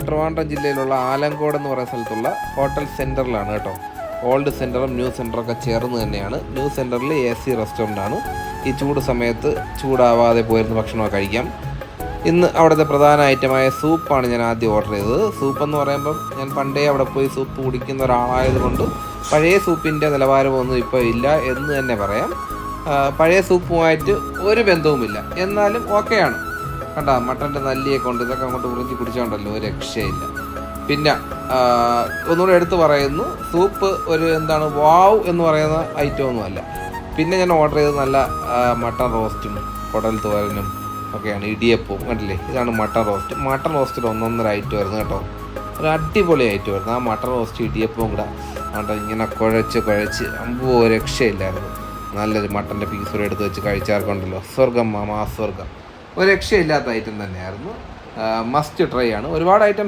ട്രിവാൻഡ്രം ജില്ലയിലുള്ള ആലങ്കോട് എന്ന് പറയുന്ന സ്ഥലത്തുള്ള ഹോട്ടൽ സെൻറ്ററിലാണ് കേട്ടോ. ഓൾഡ് സെൻറ്ററും ന്യൂ സെൻറ്ററൊക്കെ ചേർന്ന് തന്നെയാണ്. ന്യൂ സെൻറ്ററിൽ AC റെസ്റ്റോറൻ്റ് ആണ്. ഈ ചൂട് സമയത്ത് ചൂടാവാതെ പോയിരുന്ന് ഭക്ഷണമൊക്കെ കഴിക്കാം. ഇന്ന് അവിടുത്തെ പ്രധാന ഐറ്റമായ സൂപ്പാണ് ഞാൻ ആദ്യം ഓർഡർ ചെയ്തത്. സൂപ്പ് എന്ന് പറയുമ്പം ഞാൻ പണ്ടേ അവിടെ പോയി സൂപ്പ് കുടിക്കുന്ന ഒരാളായതുകൊണ്ട് പഴയ സൂപ്പിൻ്റെ നിലവാരമൊന്നും ഇപ്പോൾ ഇല്ല എന്ന് തന്നെ പറയാം. പഴയ സൂപ്പുമായിട്ട് ഒരു ബന്ധവുമില്ല, എന്നാലും ഓക്കെയാണ്. കണ്ട മട്ടൻ്റെ നല്ലിയെ കൊണ്ട് ഇതൊക്കെ അങ്ങോട്ട് ഉറിഞ്ചി കുടിച്ചോണ്ടല്ലോ, ഒരു രക്ഷയില്ല. പിന്നെ ഒന്നുകൂടെ എടുത്ത് പറയുന്നു, സൂപ്പ് ഒരു എന്താണ് വാവ് എന്ന് പറയുന്ന ഐറ്റമൊന്നുമല്ല. പിന്നെ ഞാൻ ഓർഡർ ചെയ്തത് നല്ല മട്ടൺ റോസ്റ്റും കുടൽ തോരനും ഒക്കെയാണ്, ഇടിയപ്പവും കണ്ടില്ലേ. ഇതാണ് മട്ടൺ റോസ്റ്റ്. മട്ടൺ റോസ്റ്റിൽ ഒന്നൊന്നര ഐറ്റം ആയിരുന്നു കേട്ടോ, ഒരു അടിപൊളി ഐറ്റം ആയിരുന്നു. ആ മട്ടൺ റോസ്റ്റ് ഇടിയപ്പവും കൂടെ കേട്ടോ ഇങ്ങനെ കുഴച്ച് അമ്പോ രക്ഷയില്ലായിരുന്നു. നല്ലൊരു മട്ടൻ്റെ പീസ് കൂടെ എടുത്ത് വെച്ച് കഴിച്ചാർക്കുണ്ടല്ലോ, സ്വർഗം മാമാ സ്വർഗം. ഒരു രക്ഷയില്ലാത്ത ഐറ്റം തന്നെയായിരുന്നു. മസ്റ്റ് ട്രൈ ആണ്. ഒരുപാട് ഐറ്റംസ്